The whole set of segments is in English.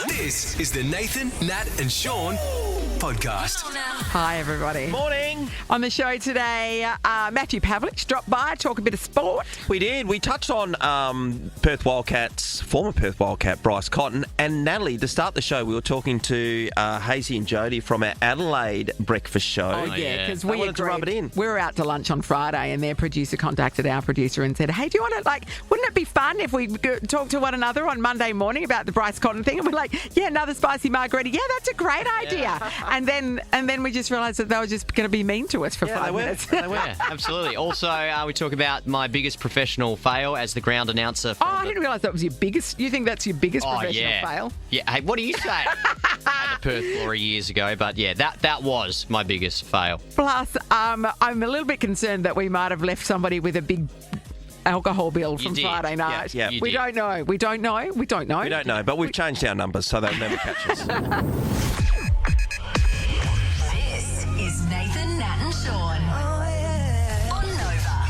This is the Nathan, Nat and Sean podcast. Hi, everybody. Morning. On the show today, Matthew Pavlich dropped by, talk a bit of sport. We did. We touched on Perth Wildcats, former Perth Wildcat Bryce Cotton, and Natalie. To start the show, we were talking to Hazy and Jody from our Adelaide breakfast show. Oh, yeah, because we wanted to rub it in. We were out to lunch on Friday, and their producer contacted our producer and said, hey, do you want to, wouldn't it be fun if we talk to one another on Monday morning about the Bryce Cotton thing? And we're like, yeah, another spicy margarita. Yeah, that's a great idea. And then we just realised that they were just going to be mean to us for 5 minutes. They were. Yeah, absolutely. Also, we talk about my biggest professional fail as the ground announcer. I didn't realise that was your biggest. You think that's your biggest professional fail? Yeah. Hey, what do you say? Had the Perth Glory years ago, but yeah, that was my biggest fail. Plus, I'm a little bit concerned that we might have left somebody with a big alcohol bill from Friday night. Yeah, we don't know. We don't know. We don't know, but we've changed our numbers so they'll never catch us. This is Nathan, Nat and Sean. Oh, yeah. On Nova.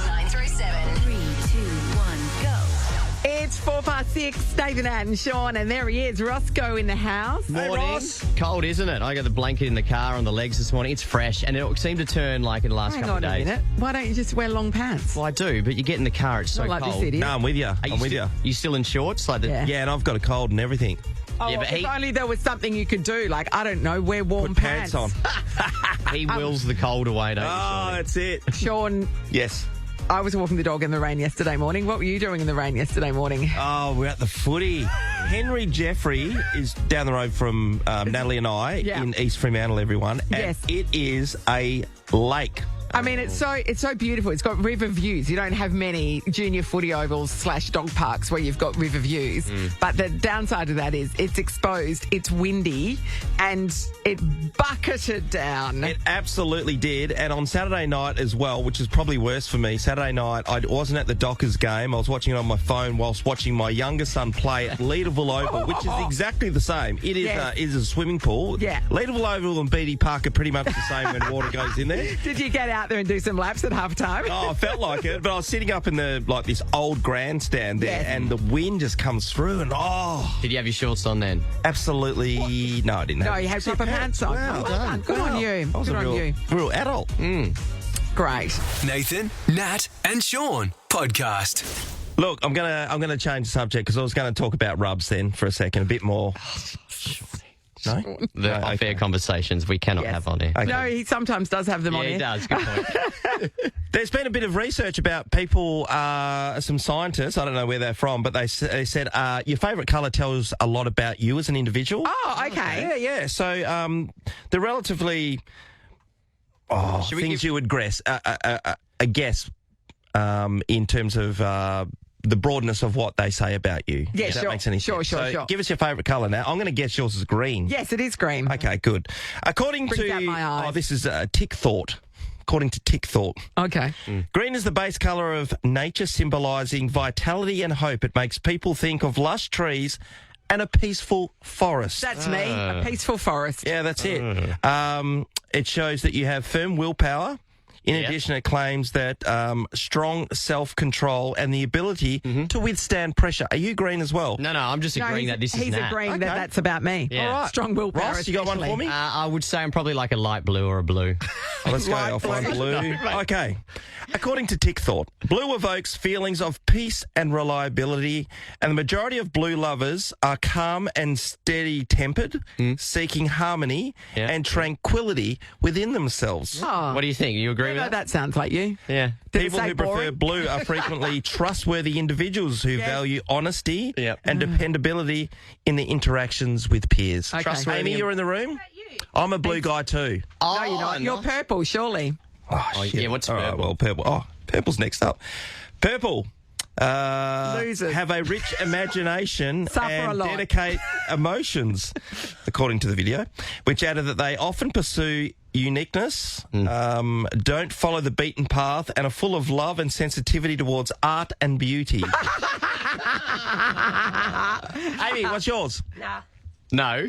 937. 3, 2, 1, go. It's 6:04, Nathan, Nat and Sean, and there he is, Roscoe in the house. Morning. Cold, isn't it? I got the blanket in the car on the legs this morning. It's fresh, and it seemed to turn like in the last couple of days. Hang on a minute. Why don't you just wear long pants? Well, I do, but you get in the car, it's so Not like cold. this idiot. No, I'm with you. I'm with you. You still in shorts? Yeah, and I've got a cold and everything. Oh, Yeah, but if only there was something you could do, I don't know, wear warm Put pants on. He wills the cold away, don't you? Oh, Shorty? that's it. Sean, Yes. I was walking the dog in the rain yesterday morning. What were you doing in the rain yesterday morning? Oh, we're at the footy. Henry Jeffrey is down the road from Natalie and I in East Fremantle, everyone. And Yes. it is a lake. I mean, it's so beautiful. It's got river views. You don't have many junior footy ovals / dog parks where you've got river views. But the downside of that is it's exposed, it's windy, and it bucketed down. It absolutely did. And on Saturday night as well, which is probably worse for me, Saturday night, I wasn't at the Dockers game. I was watching it on my phone whilst watching my younger son play at Leederville Oval, which is exactly the same. It is a swimming pool. Yeah. Leederville Oval and Beatty Park are pretty much the same when water goes in there. Did you get out there and do some laps at half time? Oh, I felt like it, but I was sitting up in this old grandstand there, and the wind just comes through, and Did you have your shorts on then? absolutely no, I didn't. No, have you had proper pants on. Well Oh, done. Good on you. I was Good a on you. real adult. Great. Nathan, Nat and Sean podcast. Look, I'm gonna change the subject because I was going to talk about rubs then for a second, a bit more. No, The off-air conversations we cannot have on here. Okay. No, he sometimes does have them on Yeah, he here. does. Good point. There's been a bit of research about people, some scientists, I don't know where they're from, but they said your favourite colour tells a lot about you as an individual. Oh, okay. Yeah. So they're relatively things you would guess in terms of the broadness of what they say about you. Yeah, if that sure. makes any Sure, sense. sure, So sure. give us your favourite colour now. I'm going to guess yours is green. Yes, it is green. Okay, good. According Brings out my eyes. this is Tick Thought. According to Tick Thought. Okay. Green is the base colour of nature, symbolising vitality and hope. It makes people think of lush trees and a peaceful forest. That's me. A peaceful forest. Yeah, that's it. It shows that you have firm willpower. In addition, it claims that strong self-control and the ability to withstand pressure. Are you green as well? No, I'm just agreeing that this is He's Nat. agreeing Okay. that's about me. Yeah. All right. Strong willpower. Ross, you got one for me? I would say I'm probably like a light blue or a blue. Oh, let's go. Light I'll find blue. blue. Okay. According to Tick Thought, blue evokes feelings of peace and reliability, and the majority of blue lovers are calm and steady-tempered, seeking harmony and tranquility within themselves. Oh, What do you think? You agree with no, that? that sounds like you. Yeah. Did it People say who prefer boring? blue are frequently trustworthy individuals who value honesty Yep. and dependability in their interactions with peers. Okay. Trustworthy. Amy, you're in the room? I'm a blue guy too. No, you're not. You're purple, surely. Oh, shit. yeah, what's All right, purple? well, purple. Oh, purple's next up. Purple. Losers. Have a rich imagination Suffer a and lot. dedicate emotions, according to the video, which added that they often pursue uniqueness, don't follow the beaten path, and are full of love and sensitivity towards art and beauty. Amy, what's yours? No. No,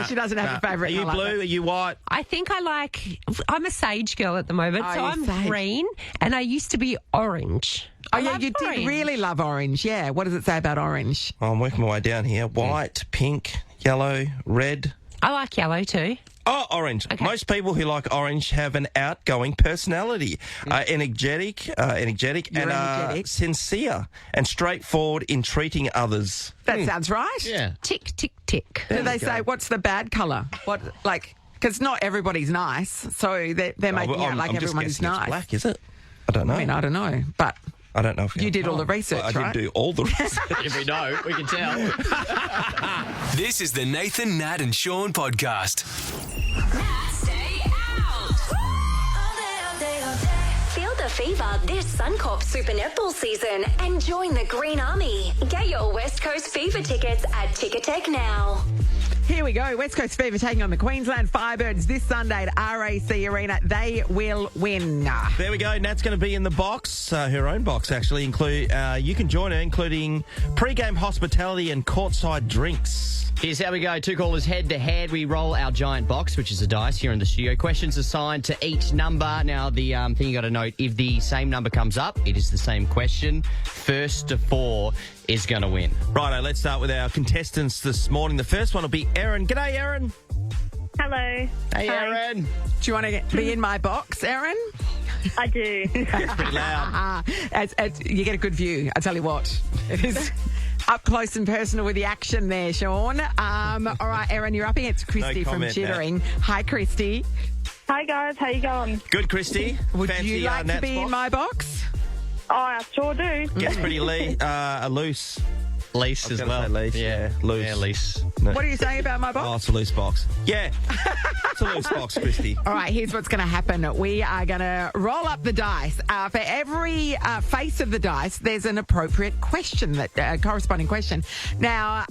she doesn't have a favourite Are you colour. blue? Are you white? I think I'm a sage girl at the moment, Oh, so you're I'm sage. green, and I used to be orange. Oh, I yeah, love you orange. did really love orange. Yeah. What does it say about orange? Oh, I'm working my way down here. White, pink, Yellow, red. I like yellow too. Oh, orange. Okay. Most people who like orange have an outgoing personality, energetic, and energetic. sincere and straightforward in treating others. That sounds right. Yeah. Tick, tick, tick. Do they say what's the bad colour? What because not everybody's nice, so they're making out like I'm just everyone's guessing it's nice. black, is it? I don't know. I mean, I don't know, but I don't know if you did all the research, I right? did do all the research. If we know, we can tell. This is the Nathan, Nat and Sean podcast. Stay out. Feel the fever this Suncorp Super Netball season and join the Green Army. Get your West Coast Fever tickets at Ticketek now. Here we go. West Coast Fever taking on the Queensland Firebirds this Sunday at RAC Arena. They will win. There we go. Nat's going to be in the box, her own box actually. You can join her, including pre-game hospitality and courtside drinks. Here's how we go. 2 callers head to head. We roll our giant box, which is a dice here in the studio. Questions assigned to each number. Now, the thing you got to note, if the same number comes up, it is the same question. First to 4 is going to win. Righto, let's start with our contestants this morning. The first one will be Erin. G'day, Erin. Hello. Hey, Hi. Aaron. Do you want to be in my box, Erin? I do. It's pretty loud. You get a good view, I tell you what. It is up close and personal with the action there, Sean. All right, Erin, you're up against Christy No from comment, Chittering. Hi, Christy. Hi guys, how you going? Good, Christy. Would Fancy, you like to Nat's be in box? my box? Oh, I sure do. Gets pretty loose. Lease as gonna well. say lease, yeah, loose. Yeah, lease. What are you saying about my box? Oh, it's a loose box. Yeah, it's a loose box, Christy. All right, here's what's going to happen. We are going to roll up the dice. For every face of the dice, there's an appropriate question, that corresponding question. Now,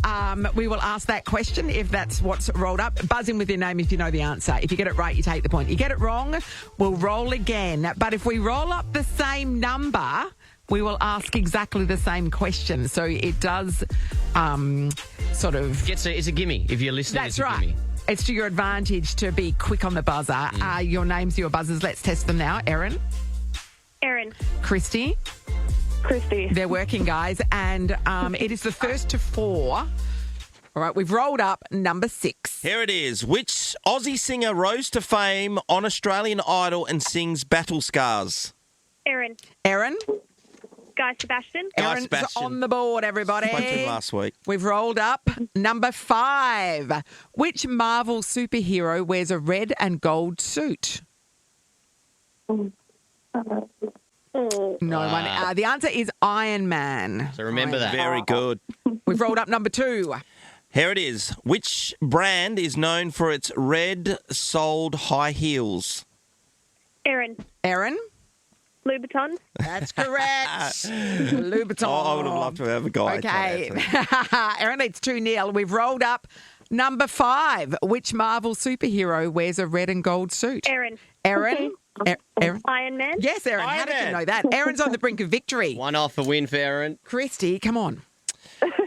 we will ask that question if that's what's rolled up. Buzz in with your name if you know the answer. If you get it right, you take the point. You get it wrong, we'll roll again. But if we roll up the same number, we will ask exactly the same question. So it does sort of... It's a gimme. If you're listening, That's it's a right. gimme. It's to your advantage to be quick on the buzzer. Your names, your buzzers. Let's test them now. Erin, Erin, Christy. Christy. They're working, guys. And it is the first to 4. All right, we've rolled up number 6. Here it is. Which Aussie singer rose to fame on Australian Idol and sings Battle Scars? Erin, Erin. Guy Sebastian. Guy Erin's Sebastian. on the board, everybody. Spoke to him last week. We've rolled up number 5. Which Marvel superhero wears a red and gold suit? No one. The answer is Iron Man. So remember that. Very good. We've rolled up number 2. Here it is. Which brand is known for its red-soled high heels? Erin, Erin. Louboutin. That's correct. Louboutin. Oh, I would have loved to have a guy. Okay. Erin, it's 2-0. We've rolled up number 5. Which Marvel superhero wears a red and gold suit? Erin. Erin. Erin. Iron Man. Yes, Erin. How Iron did you Man. know that? Erin's on the brink of victory. One off a win for Aaron. Christy, come on.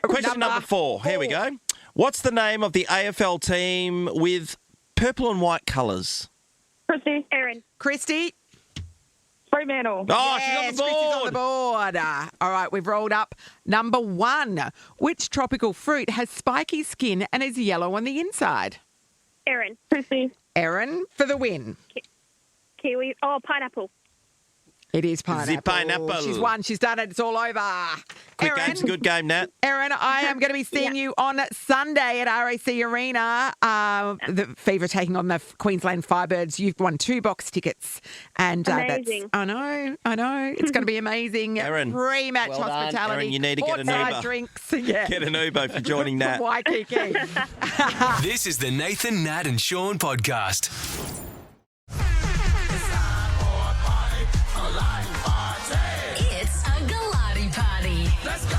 Question number 4. Here we go. What's the name of the AFL team with purple and white colours? Christy. Erin. Christy. Fremantle. Oh, Yes, she's on the Christy's board. on the board. All right, we've rolled up number 1. Which tropical fruit has spiky skin and is yellow on the inside? Erin. Christy. Erin for the win. Kiwi. Oh, pineapple. It is pineapple. pineapple. She's won. She's done it. It's all over. Quick Erin, game's a good game, Nat. Erin, I am going to be seeing you on Sunday at RAC Arena. The Fever taking on the Queensland Firebirds. You've won 2 box tickets. And Amazing. I know. It's going to be amazing. Erin. Pre-match Well done. hospitality. Erin, you need to get an courtside Uber. drinks. Yeah. Get an Uber for joining Nat. Waikiki. This is the Nathan, Nat and Sean podcast. It's a Galati Party. Let's go.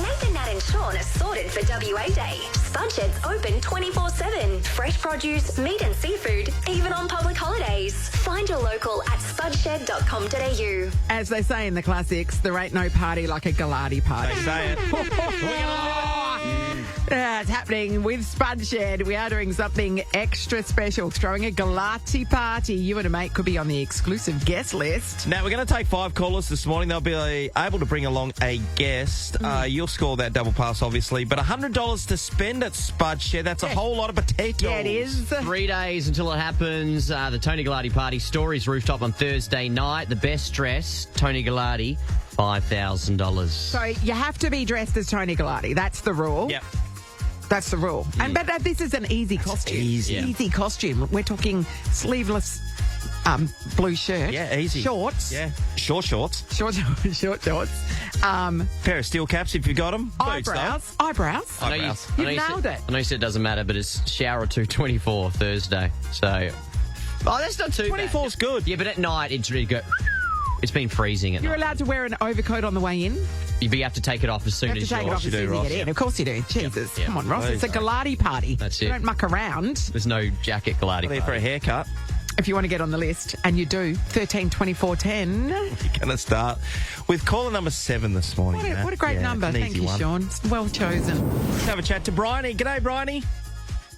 Nathan, Nat and Sean are sorted for WA Day. Spud Shed's open 24/7. Fresh produce, meat and seafood, even on public holidays. Find your local at spudshed.com.au. As they say in the classics, there ain't no party like a Galati party. They say it. Yeah, it's happening happening with Spud Shed. We are doing something extra special, throwing a Galati Party. You and a mate could be on the exclusive guest list. Now, we're going to take 5 callers this morning. They'll be able to bring along a guest. You'll score that double pass, obviously. But $100 to spend at Spud Shed. That's a whole lot of potatoes. Yeah, it is. 3 days until it happens. The Tony Galati Party Stories rooftop on Thursday night. The best dress, Tony Galati, $5,000. So you have to be dressed as Tony Galati. That's the rule. Yep. That's the rule. But this is an easy costume. easy. Yeah. Easy costume. We're talking sleeveless blue shirt. Yeah, easy. Shorts. Yeah. Short shorts. Short shorts. Pair of steel caps if you got them. Eyebrows. Eyebrows. I know you, Eyebrows. I know You've you nailed said, it. I know you said it doesn't matter, but it's shower 224 Thursday. So, that's not too 24's bad. good. Yeah, but at night it's really good. It's been freezing at You're night. allowed to wear an overcoat on the way in. You have to take it off as soon You have as to take it you're. off as you soon do, as you Ross. get in. Of course you do. Jesus. Yeah. Come on, Ross. Please. It's a Galati party. That's You it. don't muck around. There's no jacket Galati. There for a haircut. If you want to get on the list, and you do, 13 24 10. You're going to start with caller number 7 this morning. What a great Yeah, number. it's an Thank easy you, one. Sean. It's well chosen. Let's have a chat to Bryony. G'day, Bryony.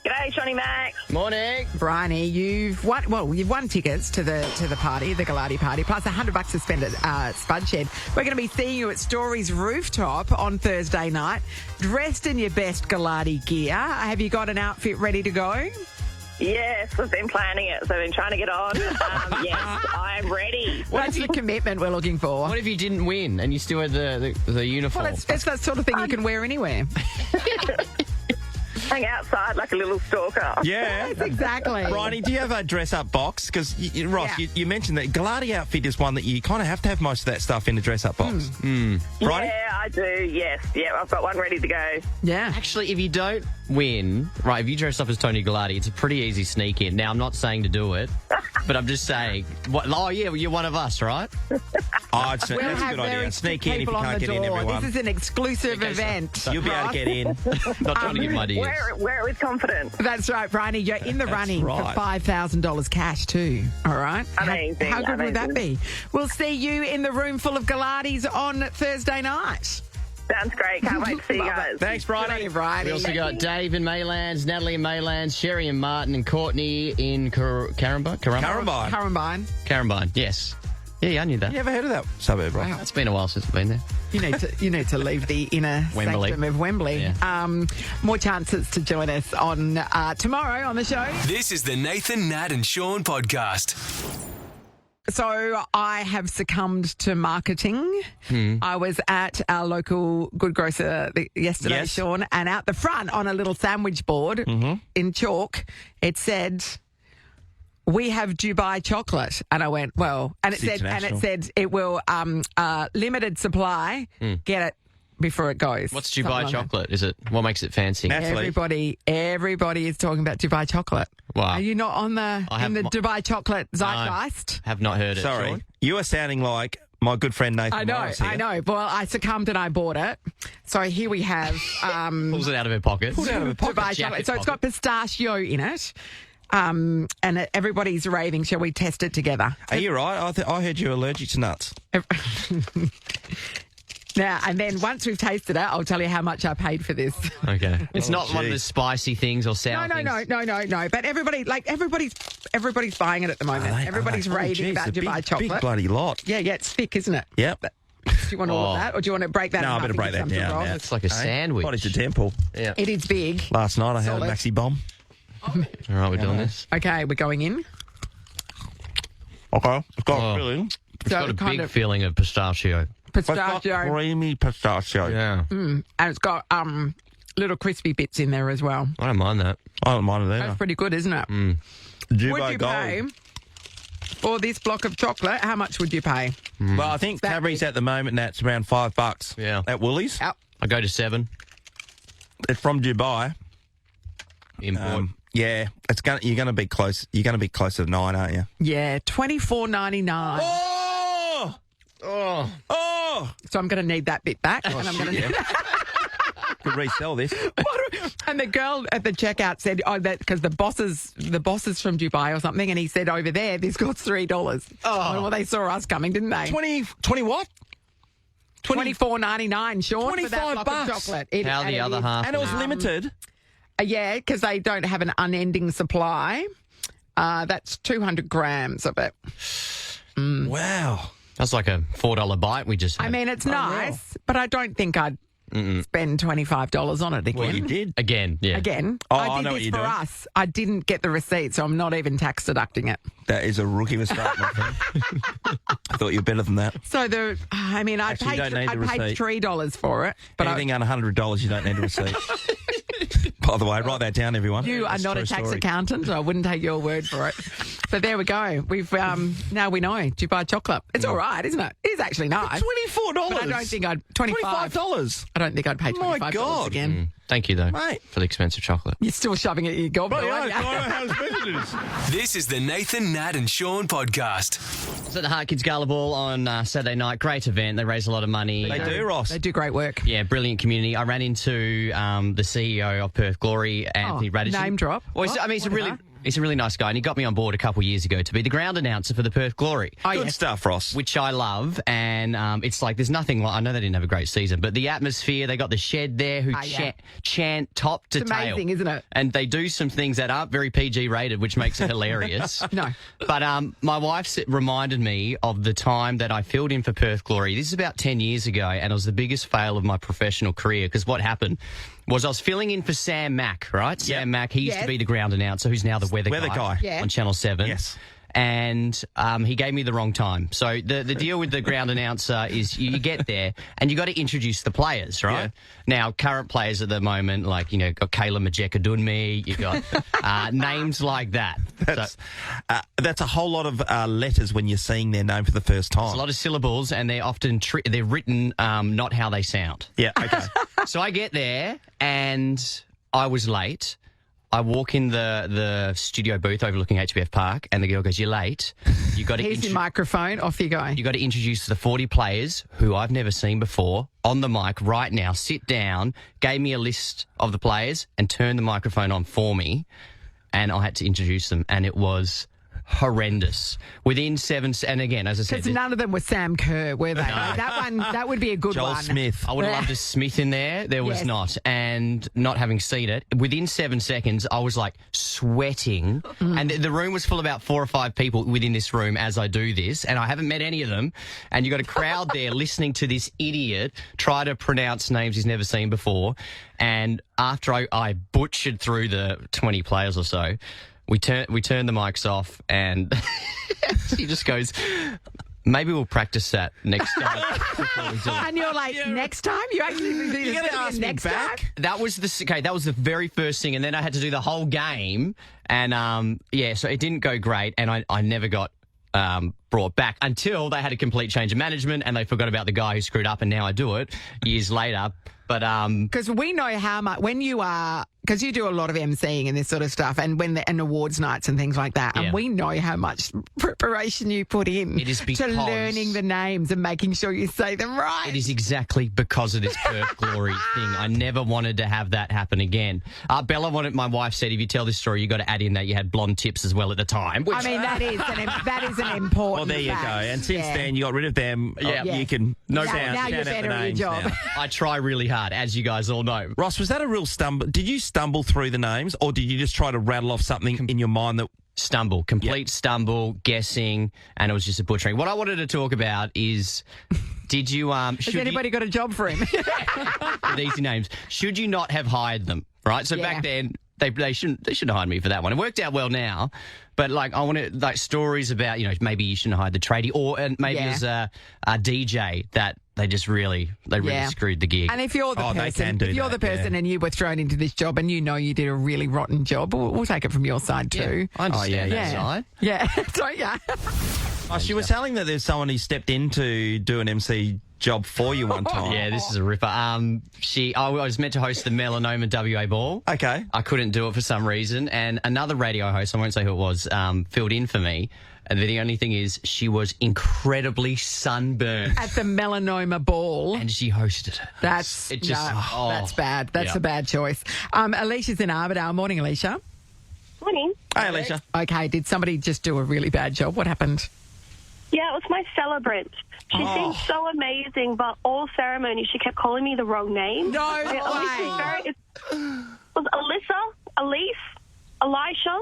G'day, Johnny Max. Morning. Bryony, you've won tickets to the party, the Galati party, plus $100 to spend at Spud Shed. We're going to be seeing you at Stories Rooftop on Thursday night, dressed in your best Galati gear. Have you got an outfit ready to go? Yes, I've been planning it, so I've been trying to get on. Yes, I'm ready. That's the commitment we're looking for. What if you didn't win and you still had the uniform? Well, it's that sort of thing you can wear anywhere. Hang outside like a little stalker. Yeah. Yes, exactly. Bryony, do you have a dress-up box? Because, Ross, Yeah. you mentioned that Galati outfit is one that you kind of have to have most of that stuff in the dress-up box. Bryony? Yeah, I do, yes. Yeah, I've got one ready to go. Yeah. Actually, if you don't win, right, if you dress up as Tony Galati, it's a pretty easy sneak in. Now, I'm not saying to do it, but I'm just saying, well, you're one of us, right? Oh, that's We'll a have good idea. very Sneak in if you people on can't the get in, door. everyone. This is an exclusive Okay, so- event. You'll be able to get in. Not trying to give them ideas. Wear it with confidence. That's right, Bryony. You're in the running right. for $5,000 cash too. All right. Amazing, How good would that amazing. be? We'll see you in the room full of Galatis on Thursday night. Sounds great. Can't wait to see you Love guys. it. Thanks, Good on Bryony. you, Bryony. We also got Dave in Maylands, Natalie in Maylands, Sherry in Martin, and Courtney in Carambine? Carambine. Carambine. Yes. Yeah, I knew that. You ever heard of that suburb, right? It's been a while since I've been there. You need to leave the inner Wembley. sanctum of Wembley. Yeah. More chances to join us on tomorrow on the show. This is the Nathan, Nat and Sean podcast. So I have succumbed to marketing. I was at our local good grocer yesterday, Yes. Sean, and out the front on a little sandwich board in chalk, it said, "We have Dubai chocolate." And I went, well, and it It's international. said it will limited supply. Get it before it goes. What's Something Dubai like that. chocolate? Is it what makes it fancy? Natalie. Everybody is talking about Dubai chocolate. Wow. Are you not on I have in the mo- Dubai chocolate zeitgeist? Have not heard it. Sorry. Sean. You are sounding like my good friend Nathan I know, Morris here. I know. Well, I succumbed and I bought it. So here we have Pulls it out of her pocket. Dubai chocolate. So it's got pistachio in it. And everybody's raving. Shall we test it together? Are you right? I heard you're allergic to nuts. Now, and then once we've tasted it, I'll tell you how much I paid for this. Okay. It's not one of the geez. spicy things or sour things. No. But everybody's buying it at the moment. Everybody's raving about Dubai chocolate. Big bloody lot. Yeah, it's thick, isn't it? Yep. Do you want all of that, or do you want to break that? No, in I half better and break give that some to down. Rob? now. It's like a sandwich. Body's a temple. Yeah. It is big. Last night I had a Solid. maxi bomb. All right, we're doing this. Okay, we're going in. Okay. It's got Oh. really. It's got a big feeling of pistachio. It's got Pistachio, creamy pistachio. Yeah. and it's got little crispy bits in there as well. I don't mind that. I don't mind it That's either. pretty good, isn't it? Dubai Would you Gold. pay for this block of chocolate? How much would you pay? Well, I think That Cadbury's big. at the moment, that's around $5. Yeah. At Woolies. Yep. I go to 7. It's from Dubai. Import. Yeah, you're gonna be close. You're gonna be closer to 9, aren't you? Yeah, $24.99. Oh! oh. Oh! So I'm going to need that bit back, and I'm going to. Could resell this. And the girl at the checkout said, "Oh, that because the boss is from Dubai or something," and he said, "Over there, this costs $3." Oh, well, they saw us coming, didn't they? 20 what? $24.99, Sean, for that $25 block of chocolate. How the other half? And it was limited. Yeah, because they don't have an unending supply. That's 200 grams of it. Wow. That's like a $4 bite we just had. I mean, it's nice, but I don't think I'd spend $25 on it again. Well, you did. Again, yeah. Again. Oh, I I did know what this you're for doing. us. I didn't get the receipt, so I'm not even tax deducting it. That is a rookie mistake, my friend. I thought you were better than that. So I paid Actually, you don't need the receipt. $3 for it. But Anything under $100, you don't need a receipt. By the way, write that down, everyone. you are It's not true a tax story. accountant. I wouldn't take your word for it. But there we go. We've now we know. Do you buy chocolate? It's all right, isn't it? It is actually nice. $24. But I don't think I'd $25. I don't think I'd pay $25 My God. again. Thank you, though, Mate. for the expensive chocolate. You're still shoving it in your goblet, aren't you? This is the Nathan, Nat and Sean podcast. So the Heart Kids Gala Ball on Saturday night. Great event. They raise a lot of money. They do, Ross. They do great work. Yeah, brilliant community. I ran into the CEO of Perth Glory, Anthony Radisson. Name drop. Well, he's a really nice guy, and he got me on board a couple of years ago to be the ground announcer for the Perth Glory. Good stuff, Ross. Which I love, and it's like there's nothing like, I know they didn't have a great season, but the atmosphere, they got the shed there who chant top to It's tail. amazing, isn't it? And they do some things that aren't very PG rated, which makes it hilarious. No. But my wife reminded me of the time that I filled in for Perth Glory. This is about 10 years ago, and it was the biggest fail of my professional career, because what happened was I was filling in for Sam Mack, right? Sam Mack, he used to be the ground announcer, who's now the weather guy. Yeah. On Channel 7. Yes. And he gave me the wrong time. So the deal with the ground announcer is you get there and you got to introduce the players, right? Yeah. Now, current players at the moment, like, you know, got Kayla Majeka-Dunmi, you got names like that. That's a whole lot of letters when you're seeing their name for the first time. It's a lot of syllables, and they're often they're written not how they sound. Yeah, okay. So I get there and I was late. I walk in the studio booth overlooking HBF Park, and the girl goes, "You're late. You got to Here's your microphone. Off you go." You got to introduce the 40 players who I've never seen before on the mic right now. Sit down. Gave me a list of the players and turned the microphone on for me, and I had to introduce them, and it was horrendous. Within 7, and again, as I said, Because none of them were Sam Kerr, were they? That would be a good Joel one. Smith. I would have loved a Smith in there. There was Yes. not. And not having seen it, within 7 seconds, I was like sweating. And the room was full of about 4 or 5 people within this room as I do this. And I haven't met any of them. And you got a crowd there listening to this idiot try to pronounce names he's never seen before. And after I butchered through the 20 players or so, we turned the mics off, and she just goes, "Maybe we'll practice that next time." before we do it." And you're like, next time? You actually do this You're going to ask me next back? time? That was the very first thing, and then I had to do the whole game, and so it didn't go great, and I never got brought back until they had a complete change of management, and they forgot about the guy who screwed up, and now I do it years later. But Because we know how much, when you are, because you do a lot of emceeing and this sort of stuff, and and awards nights and things like that, Yeah. and we know how much preparation you put in It is to because- learning the names and making sure you say them right. it is exactly because of this Perth Glory thing. I never wanted to have that happen again. My wife said, if you tell this story, you got to add in that you had blonde tips as well at the time. Which, I mean, that is an important Well, there you fact. go. And since Yeah. then, you got rid of them. Yeah. You can Now shout you're out the better at your names job. now. I try really hard, as you guys all know. Ross, was that a real stumble? Did you stumble through the names, or did you just try to rattle off something in your mind that... Complete stumble, guessing, and it was just a butchering. What I wanted to talk about is, did you Has anybody got a job for him? with easy names? Should you not have hired them? Right. So Yeah. back then they shouldn't have hired me for that one. It worked out well now, but like I wanted like stories about maybe you shouldn't have hired the tradie, or maybe Yeah. as a DJ that they really Yeah. screwed the gig. And if you're the Oh, they person, can do if you're that, the person yeah. and you were thrown into this job and you know you did a really rotten job, we'll take it from your side too. I understand that side. Yeah, don't ya? Oh, she was telling that there's someone who stepped in to do an MC job for you one time. Yeah, this is a ripper. I was meant to host the Melanoma WA Ball. Okay. I couldn't do it for some reason, and another radio host, I won't say who it was, filled in for me. And the only thing is, she was incredibly sunburned, At the melanoma ball. and she hosted it. That's It just- no, oh, that's bad. That's yeah. a bad choice. Alicia's in Armidale. Morning, Alicia. Morning. Hey, Alicia. Okay, did somebody just do a really bad job? What happened? Yeah, it was my celebrant. She seemed so amazing, but all ceremony she kept calling me the wrong name. No It way. was Alyssa. Elisha.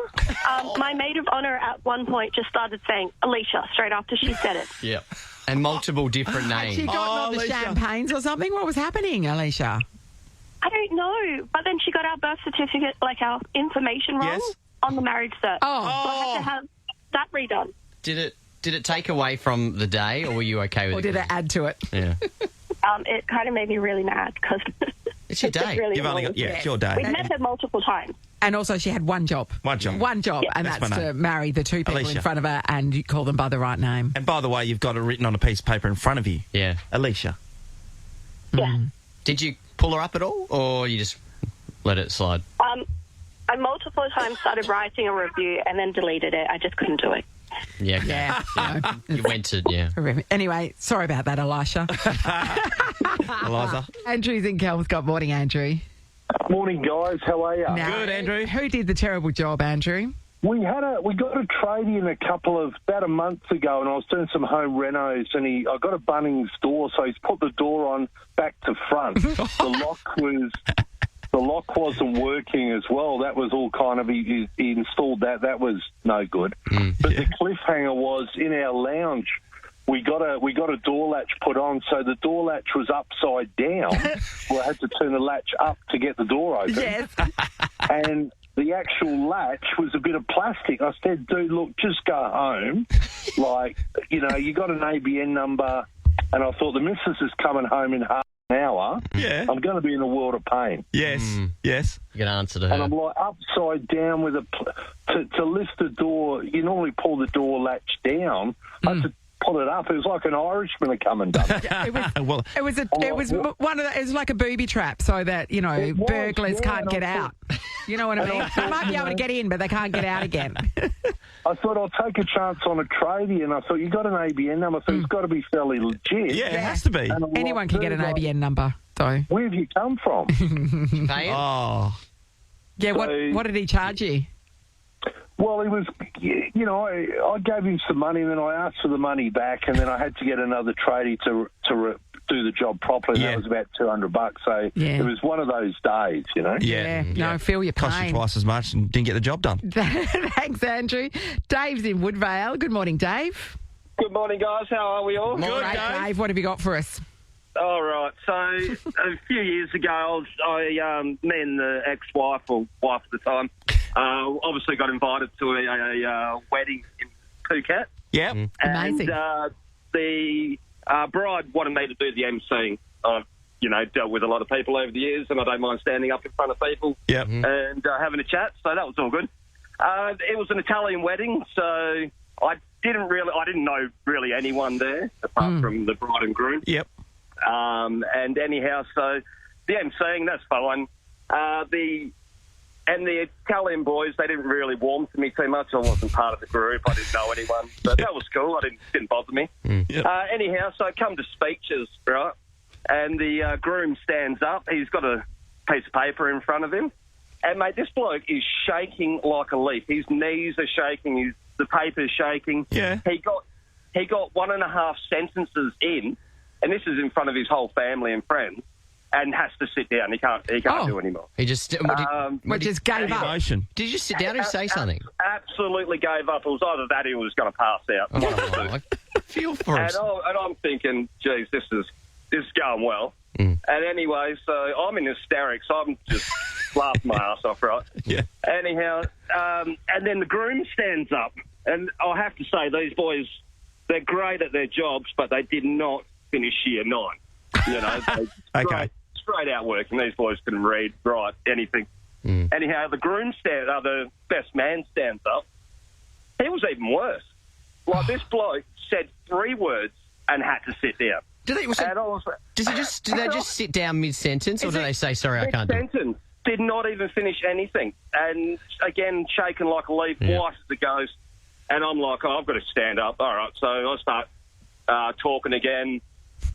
My maid of honour at one point just started saying Alicia straight after she said it. Yep. And multiple different names. She got the Alicia. champagnes or something? What was happening, Alicia? I don't know, but then she got our birth certificate, like our information wrong Yes. on the marriage cert. Oh. So I had to have that redone. Did it take away from the day, or were you okay with Or it? did it add to it? Yeah. It kind of made me really mad because It's your just day. really You've only got, annoying. it's your We day. met her multiple times. And also she had one job. One job. And That's that's my to name. marry the two people Alicia. in front of her and you call them by the right name. And by the way, you've got it written on a piece of paper in front of you. Yeah. Alicia. Yeah. Did you pull her up at all, or you just let it slide? I multiple times started writing a review and then deleted it. I just couldn't do it. Yeah. Okay. Yeah. You went to, yeah. Horrific. Anyway, sorry about that, Elisha. Eliza. Andrew's in Kelmscott. Morning, Andrew. Morning, guys. How are you? Now, Good, Andrew. Who did the terrible job, Andrew? We got a tradie in about a month ago, and I was doing some home renos, and I got a Bunnings door, so he's put the door on back to front. The lock wasn't working as well. That was all kind of he installed that. That was no good. But the cliffhanger was in our lounge. We got a door latch put on, so the door latch was upside down. Well, I had to turn the latch up to get the door open. Yes. And the actual latch was a bit of plastic. I said, dude, look, just go home. Like, you got an ABN number. And I thought the missus is coming home in half an hour. Yeah. I'm going to be in a world of pain. Yes. Yes. You can answer to And I'm her. like upside down with to lift the door. You normally pull the door latch down. I had to pull it up. It was like an Irishman had come and done it. Well, It was one of the, it was like a booby trap so that, It was, burglars yeah, can't and get I out. You know what I mean? They might be able to get in, but they can't get out again. I thought I'll take a chance on a tradie, and I thought you got an ABN number, so it's got to be fairly legit. yeah, it has to be. And I'm like, Anyone can get an dude, ABN number, so. Where have you come from? Pay it? Oh. Yeah, what did he charge you? Well, he was, I gave him some money, and then I asked for the money back, and then I had to get another tradie to do the job properly. Yeah. That was about $200. So Yeah. it was one of those days, Yeah. No, I feel your Cost you pain. twice as much and didn't get the job done. Thanks, Andrew. Dave's in Woodvale. Good morning, Dave. Good morning, guys. How are we all? Good, Great, Dave. Dave. What have you got for us? All right. So a few years ago, me and the ex-wife, or wife at the time, obviously got invited to a wedding in Phuket. Yep. Amazing. And the bride wanted me to do the emceeing. I've, dealt with a lot of people over the years, and I don't mind standing up in front of people Yep. and having a chat. So that was all good. It was an Italian wedding, so I didn't know really anyone there apart from the bride and groom. Yep. And anyhow, so the emceeing, that's fine. The Italian boys, they didn't really warm to me too much. I wasn't part of the group. I didn't know anyone, but that was cool. Didn't bother me. Yep. Anyhow, so I come to speeches, right? And the groom stands up. He's got a piece of paper in front of him. And, mate, this bloke is shaking like a leaf. His knees are shaking. The paper's shaking. Yeah. He got 1.5 sentences in, and this is in front of his whole family and friends, and has to sit down. He can't do anymore. He just... Just gave up. Emotion. Did you just sit down and say something? Absolutely gave up. It was either that or he was going to pass out. Oh, I feel for him. And I'm thinking, geez, this is going well. And anyway, so I'm in hysterics. I'm just laughing my ass off, right? Yeah. Anyhow, and then the groom stands up. And I have to say, these boys, they're great at their jobs, but they did not finish year 9. Okay. Straight out working. These boys couldn't read, write, anything. Anyhow, the groom the best man stands up. He was even worse. Like, this bloke said 3 words and had to sit down. Do they just sit down mid-sentence, or do they say, sorry, I can't do it? Mid-sentence. Did not even finish anything. And, again, shaking like a leaf, white as a ghost. And I'm like, I've got to stand up. All right, so I start talking again.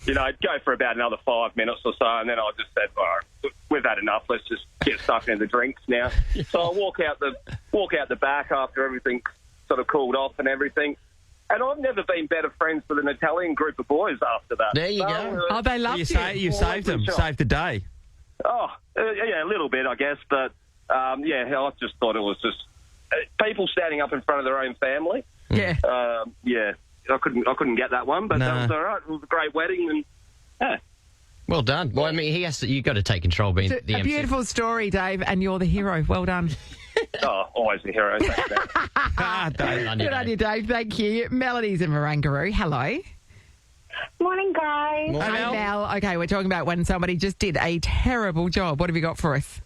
Go for about another 5 minutes or so, and then I just said, all right, we've had enough. Let's just get stuck into the drinks now. So I walk out the back after everything sort of cooled off and everything. And I've never been better friends with an Italian group of boys after that. There you go. Oh, they loved You you. saved them. Saved the day. Oh, yeah, a little bit, I guess. But I just thought it was just people standing up in front of their own family. Yeah. I couldn't get that one, but that was all right. It was a great wedding, and Well done. Well, I mean, you've got to take control being the A MC. beautiful story, Dave, and you're the hero. Well done. always the hero. Thanks, man. Good on you, Dave. Thank you. Melody's in Marangaroo. Hello. Morning, guys. Hi, Mel. Okay, we're talking about when somebody just did a terrible job. What have you got for us?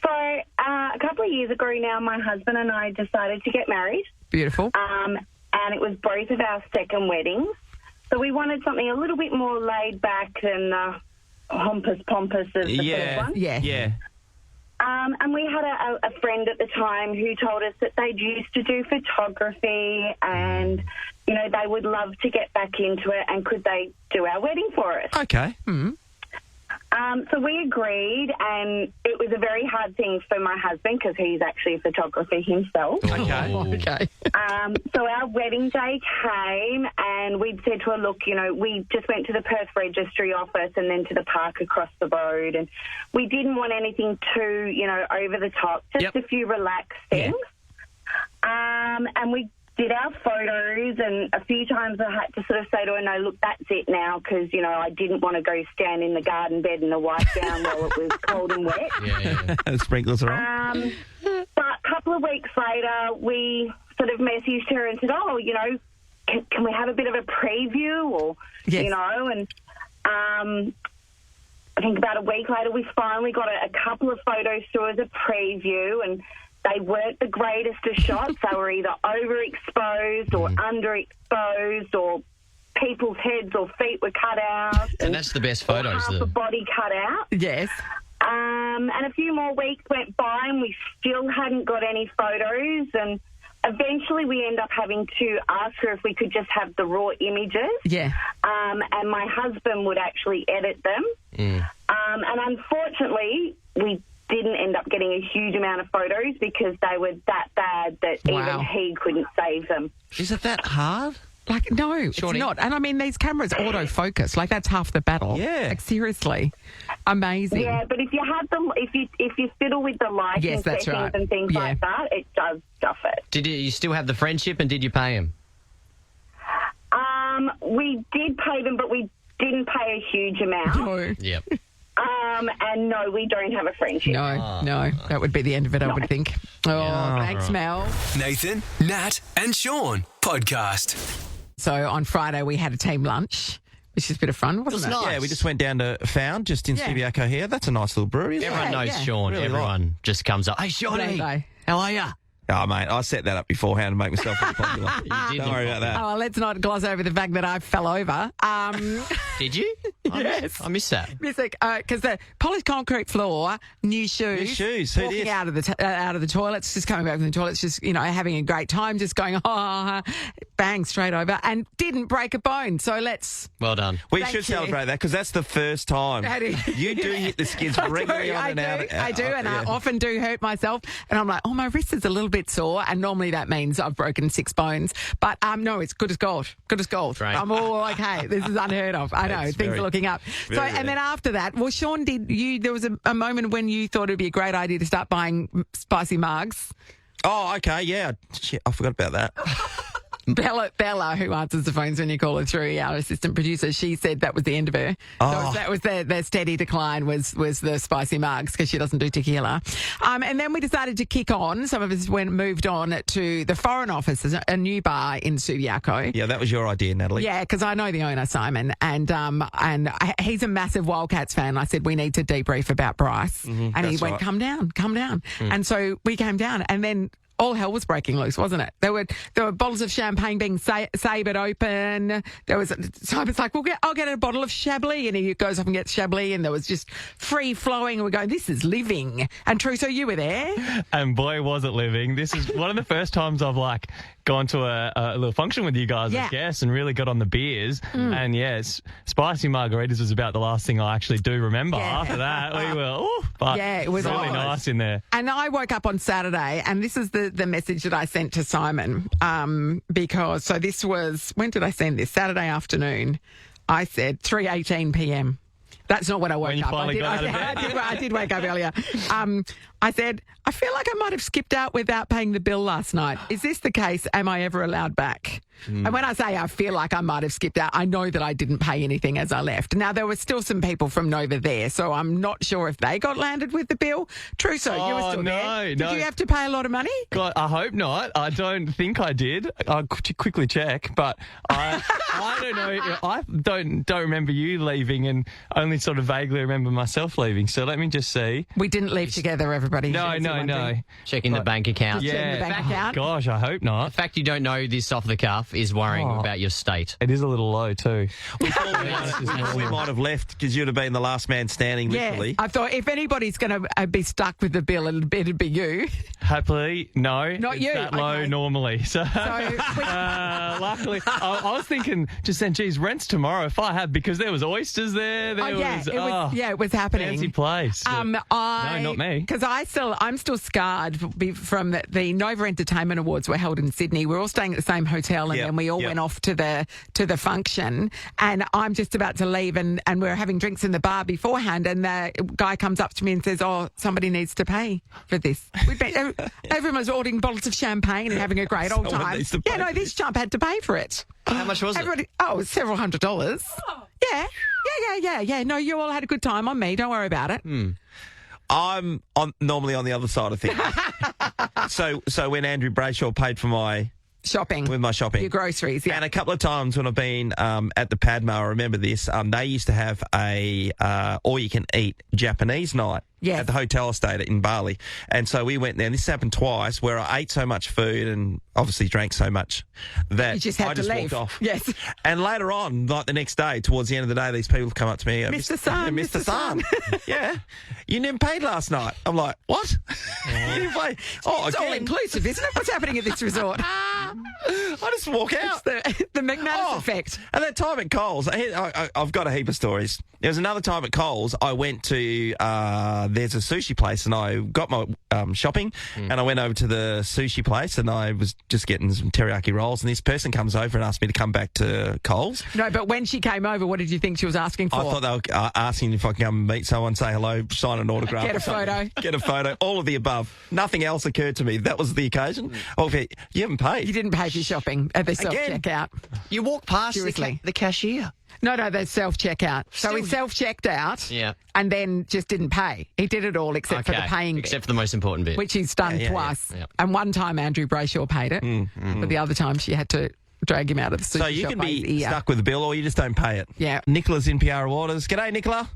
So, a couple of years ago now, my husband and I decided to get married. Beautiful. And it was both of our second weddings. So we wanted something a little bit more laid back than pompous of the first one. Yeah. And we had a friend at the time who told us that they'd used to do photography and, you know, they would love to get back into it and could they do our wedding for us. Okay. Mm-hmm. So we agreed, and it was a very hard thing for my husband because he's actually a photographer himself. Okay. So our wedding day came, and we'd said to her, look, you know, we just went to the Perth Registry office and then to the park across the road, and we didn't want anything too, you know, over the top, just a few relaxed things. And we did our photos, and a few times I had to sort of say to her, no, look, that's it now, because, you know, I didn't want to go stand in the garden bed in a white gown while it was cold and wet. The sprinklers are on. But a couple of weeks later, we sort of messaged her and said, oh, you know, can we have a bit of a preview? Or, you know, and I think about a week later, we finally got a couple of photos through as a preview, and they weren't the greatest of shots. They were either overexposed or underexposed, or people's heads or feet were cut out. And that's the best photos. Half the body cut out. Yes. And a few more weeks went by and we still hadn't got any photos, and eventually we end up having to ask her if we could just have the raw images. Yeah. And my husband would actually edit them. And unfortunately, we didn't end up getting a huge amount of photos because they were that bad that even he couldn't save them. Is it that hard? Like, no, it's not. And I mean, these cameras autofocus. Like, that's half the battle. Yeah. Like, seriously. Amazing. Yeah, but if you have the, if you fiddle with the lighting settings and things like that, it does stuff it. Did you still have the friendship, and did you pay him? We did pay them, but we didn't pay a huge amount. No. Yep. And no, we don't have a friendship. No, that would be the end of it, I would think. Thanks, Mel. Nathan, Nat, and Sean podcast. So on Friday we had a team lunch, which is a bit of fun, wasn't it? Yeah, we just went down to Found, just in Subiaco here. That's a nice little brewery, isn't Everyone it? knows Sean. Really Everyone just comes up. Hey, Shawnee, how are ya? Oh, mate, I set that up beforehand to make myself look popular. Don't worry about that. Oh, let's not gloss over the fact that I fell over. Did you? Yes. I missed that. Because the polished concrete floor, new shoes. New shoes. Who walking did? out of the toilets, just coming back from the toilets, just, you know, having a great time, just going, bang, straight over, and didn't break a bone. So let's... Well done. We Thank should you. celebrate that because that's the first time. You do hit the skids regularly on and out. I do, and I often do hurt myself. And I'm like, oh, my wrist is a little bit sore, and normally that means I've broken 6 bones. But no, it's good as gold. Good as gold. Right. I'm all okay. This is unheard of. I know, things are looking up. So, and then after that, well, Sean, there was a moment when you thought it would be a great idea to start buying spicy mugs. Oh, okay, yeah. Shit, I forgot about that. Bella, who answers the phones when you call her through, our assistant producer, she said that was the end of her. Oh. That was their steady decline was the spicy mugs because she doesn't do tequila. And then we decided to kick on. Some of us moved on to the Foreign Office, a new bar in Subiaco. Yeah, that was your idea, Natalie. Yeah, because I know the owner, Simon, and he's a massive Wildcats fan. I said, we need to debrief about Bryce. And he went, come down. And so we came down, and then all hell was breaking loose, wasn't it? There were bottles of champagne being sabred open. Simon's like, I'll get a bottle of Chablis, and he goes off and gets Chablis, and there was just free flowing, and we're going, this is living. And True, so you were there, and boy was it living. This is one of the first times I've gone to a little function with you guys, I guess, and really got on the beers. And yes, spicy margaritas was about the last thing I actually do remember. After that, we were, but it was really nice in there. And I woke up on Saturday, and this is the message that I sent to Simon, because, so this was, when did I send this? Saturday afternoon. I said 3:18 p.m. That's not when I woke When you up. finally got out of bed. I did wake up earlier. I said, I feel like I might have skipped out without paying the bill last night. Is this the case? Am I ever allowed back? And when I say I feel like I might have skipped out, I know that I didn't pay anything as I left. Now, there were still some people from Nova there, so I'm not sure if they got landed with the bill. Truso, you were still there. Did you have to pay a lot of money? God, I hope not. I don't think I did. I'll quickly check, but I don't know. I don't remember you leaving, and only sort of vaguely remember myself leaving. So let me just see. We didn't leave together, everybody. No. Checking the bank account. Checking the bank account. Gosh, I hope not. The fact you don't know this off the cuff is worrying about your state. It is a little low too. We might have left because you'd have been the last man standing, literally. Yeah, I thought if anybody's going to be stuck with the bill, it'd be you. Happily, no. Not it's you. that low Okay. normally. So luckily, I was thinking, just saying, geez, rent's tomorrow. If I had, because there was oysters there. It was happening. Fancy place. No, not me. Because I'm still scarred from the Nova Entertainment Awards were held in Sydney. We're all staying at the same hotel, and then we all went off to the function. And I'm just about to leave, and we're having drinks in the bar beforehand, and the guy comes up to me and says, "Oh, somebody needs to pay for this." Everyone was ordering bottles of champagne and having a great old time. Yeah, no, this chump had to pay for it. How much was it? Oh, several $100s. Yeah. No, you all had a good time on me. Don't worry about it. I'm normally on the other side of things. So when Andrew Brayshaw paid for my shopping, your groceries, and a couple of times when I've been at the Padma, I remember this. They used to have a all-you-can-eat Japanese night at the hotel estate in Bali, and so we went there. And this happened twice, where I ate so much food and obviously drank so much that you just had I just to leave. walked off. Yes. And later on, like the next day, towards the end of the day, these people come up to me, Mr. Sun, Mr. Sun, yeah, you never paid last night. I'm like, what? You didn't pay? It's all inclusive, isn't it? What's happening at this resort? I just walk out. It's the McManus effect. And that time at Coles, I've got a heap of stories. There was another time at Coles, I went to, there's a sushi place, and I got my shopping, and I went over to the sushi place, and I was just getting some teriyaki rolls, and this person comes over and asked me to come back to Coles. No, but when she came over, what did you think she was asking for? I thought they were asking if I could come and meet someone, say hello, sign an autograph. Get a photo, all of the above. Nothing else occurred to me. That was the occasion. Oh, you haven't paid. You didn't pay for your shopping at the self-checkout. You walk past the cashier. No, the self-checkout. So he self-checked out and then just didn't pay. He did it all except for the paying bit. Except for the most important bit. Which he's done twice. Yeah. And one time Andrew Brayshaw paid it, but the other time she had to drag him out of the sushi So you shop can by his be ear. stuck with the bill, or you just don't pay it. Yeah. Nicola's in PR Waters. G'day, Nicola.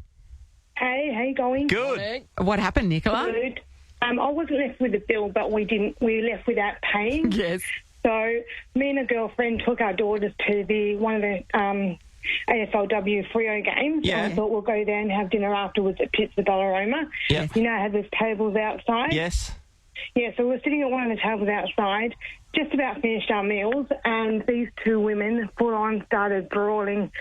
Hey, how you going? Good. What happened, Nicola? Good. I wasn't left with the bill, but we left without paying. Yes. So me and a girlfriend took our daughters to one of the AFLW Freo games. Yeah. I thought we'll go there and have dinner afterwards at Pizza Dollaroma. Yeah. You know, have those tables outside. Yes. Yeah, so we're sitting at one of the tables outside, just about finished our meals, and these two women full on started brawling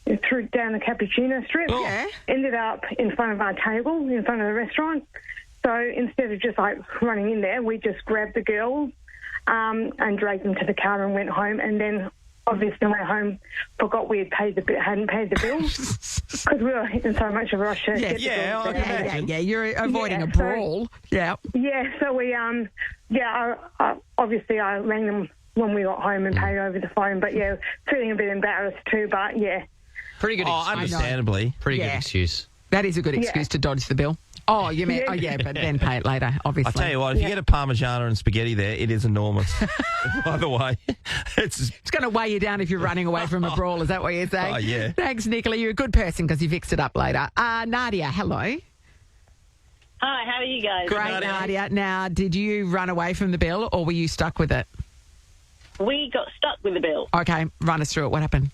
down the Cappuccino Strip. Oh. Yeah. Ended up in front of our table, in front of the restaurant. So instead of just running in there, we just grabbed the girls and dragged them to the car and went home. And then obviously went home, forgot we hadn't paid the bill because we were in so much of a rush to get the bills there. Yeah, you're avoiding a brawl. Yeah, so we obviously I rang them when we got home and paid over the phone, but yeah, feeling a bit embarrassed too, but yeah. Pretty good excuse. Understandably. Pretty good excuse. That is a good excuse to dodge the bill. Oh, you meant, but then pay it later, obviously. I tell you what, if you get a Parmigiana and spaghetti there, it is enormous. By the way, it's going to weigh you down if you're running away from a brawl. Is that what you're saying? Oh, yeah. Thanks, Nicola. You're a good person because you fixed it up later. Nadia, hello. Hi, how are you guys? Great, Nadia. Now, did you run away from the bill or were you stuck with it? We got stuck with the bill. Okay, run us through it. What happened?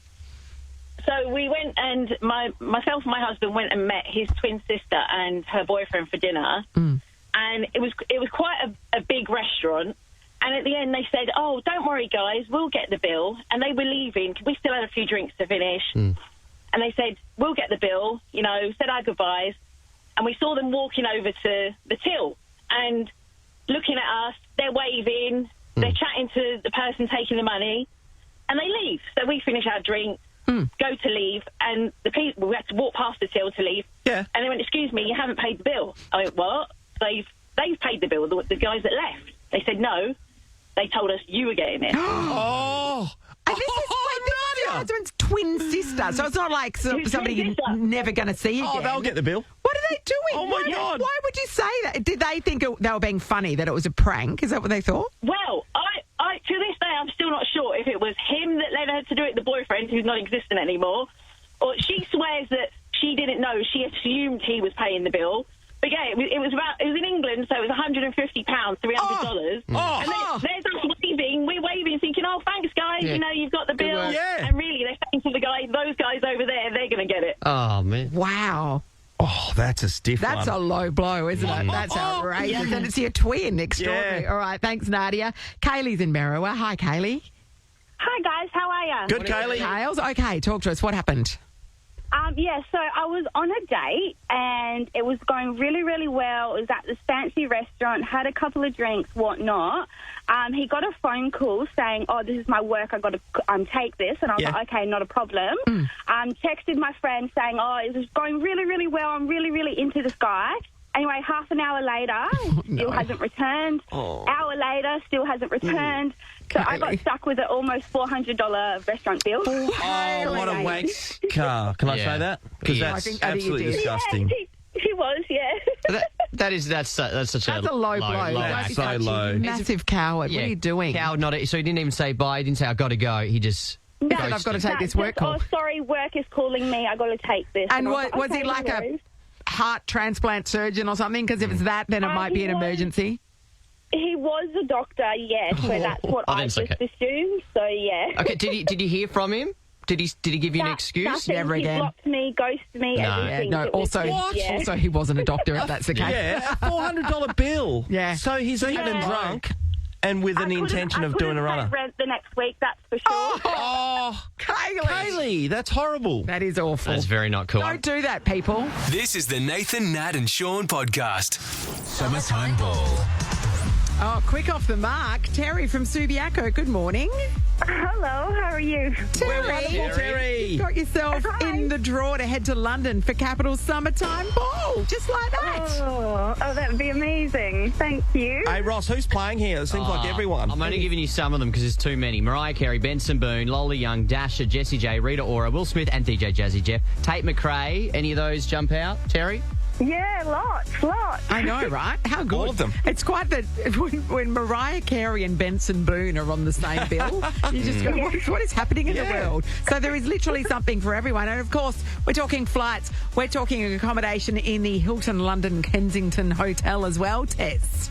So we went and myself and my husband went and met his twin sister and her boyfriend for dinner. And it was quite a big restaurant. And at the end they said, "Oh, don't worry, guys, we'll get the bill." And they were leaving. We still had a few drinks to finish. And they said, "We'll get the bill," said our goodbyes. And we saw them walking over to the till and looking at us. They're waving. They're chatting to the person taking the money. And they leave. So we finish our drink. go to leave, and the people, we had to walk past the till to leave. Yeah. And they went, excuse me, you haven't paid the bill. I went, what? They've paid the bill, the guys that left. They said no. They told us you were getting it. Oh. And this is your husband's twin sister, so it's not like somebody you're never going to see again. Oh, they'll get the bill. What are they doing? Oh, my God. Why would you say that? Did they think they were being funny, that it was a prank? Is that what they thought? Well, I to this day, I'm still not sure if it was him that led her to do it, the boyfriend, who's not existent anymore, or she swears that she didn't know. She assumed he was paying the bill. But yeah, it was in England, so it was £150, $300. And there's us waving. We're waving, thinking, oh, thanks, guys. Yeah. You know, you've got the bill. Yeah. And really, they're saying to those guys over there, they're going to get it. Oh, man. Wow. Oh, that's a stiff one. That's a low blow, isn't it? That's outrageous. And it's your twin. Extraordinary. Yeah. All right, thanks, Nadia. Kaylee's in Merriwa. Hi, Kaylee. Hi, guys. How are you? Good, Kaylee. Kales. Okay, talk to us. What happened? So I was on a date and it was going really, really well. It was at this fancy restaurant, had a couple of drinks, whatnot. He got a phone call saying, oh, this is my work, I've got to take this. And I was like, okay, not a problem. Texted my friend saying, oh, it was going really, really well. I'm really, really into this guy. Anyway, half an hour later, still hasn't returned. Hour later, still hasn't returned. So I got stuck with an almost $400 restaurant bill. Oh, what a waste car. Can I say that? Because that's absolutely disgusting. Yeah, he was, yeah. That's such a low blow. That's so low. Massive coward. What are you doing? Coward, so he didn't even say bye. He didn't say, I've got to go. He just... No, I've got to take this work call. Oh, sorry, work is calling me. I got to take this. And I was he like a heart transplant surgeon or something? Because if it's that, then it might be an emergency. He was a doctor, yes. So that's what I just assumed. So yeah. Okay. Did you hear from him? Did he give you an excuse? Nothing. Never again. He blocked me, ghosted me, everything. No. Also, he wasn't a doctor. If that's the case. Yeah, a $400 bill. Yeah. So he's eaten and drunk. And with an intention of doing a runner. I couldn't rent the next week, that's for sure. Oh, Kaylee, that's horrible. That is awful. That's very not cool. Don't do that, people. This is the Nathan, Nat and Sean podcast. Summertime Ball. Oh, quick off the mark. Terry from Subiaco, good morning. Hello, how are you? Terry. Got yourself in the draw to head to London for Capital's Summertime Ball. Just like that. Oh, that would be amazing. Thank you. Hey, Ross, who's playing here? It seems like everyone. I'm only giving you some of them because there's too many. Mariah Carey, Benson Boone, Lola Young, Dasher, Jessie J, Rita Ora, Will Smith and DJ Jazzy Jeff. Tate McRae. Any of those jump out, Terry? Yeah, lots. I know, right? How good. All of them. It's quite that when Mariah Carey and Benson Boone are on the same bill, you just go, what is happening in the world? So there is literally something for everyone. And of course, we're talking flights. We're talking accommodation in the Hilton London Kensington Hotel as well, Tess.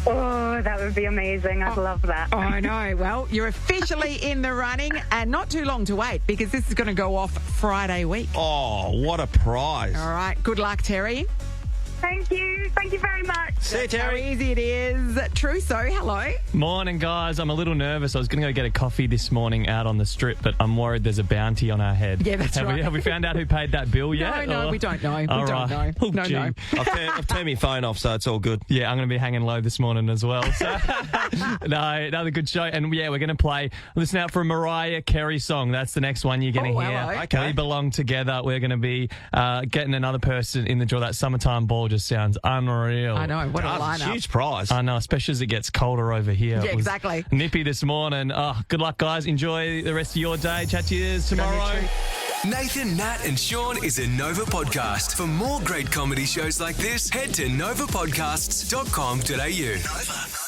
Oh, that would be amazing. I'd love that. Oh, I know. Well, you're officially in the running and not too long to wait because this is going to go off Friday week. Oh, what a prize. All right. Good luck, Terry. Thank you. Thank you very much. See you, Terry. How easy it is. Truso, hello. Morning, guys. I'm a little nervous. I was going to go get a coffee this morning out on the strip, but I'm worried there's a bounty on our head. Yeah, that's right. Have we found out who paid that bill yet? No, we don't know. We don't know. Oh, No. I've turned my phone off, so it's all good. Yeah, I'm going to be hanging low this morning as well. So, no, another good show. And yeah, we're going to listen out for a Mariah Carey song. That's the next one you're going to hear. Hello. Okay. We belong together. We're going to be getting another person in the draw. That Summertime Ball just sounds unreal. I know. What a lineup. Huge prize. I know, especially as it gets colder over here. Yeah, It was exactly. nippy this morning. Oh, good luck, guys. Enjoy the rest of your day. Chat to you tomorrow. Nathan, Nat and Sean is a Nova podcast. For more great comedy shows like this, head to novapodcasts.com.au. Nova.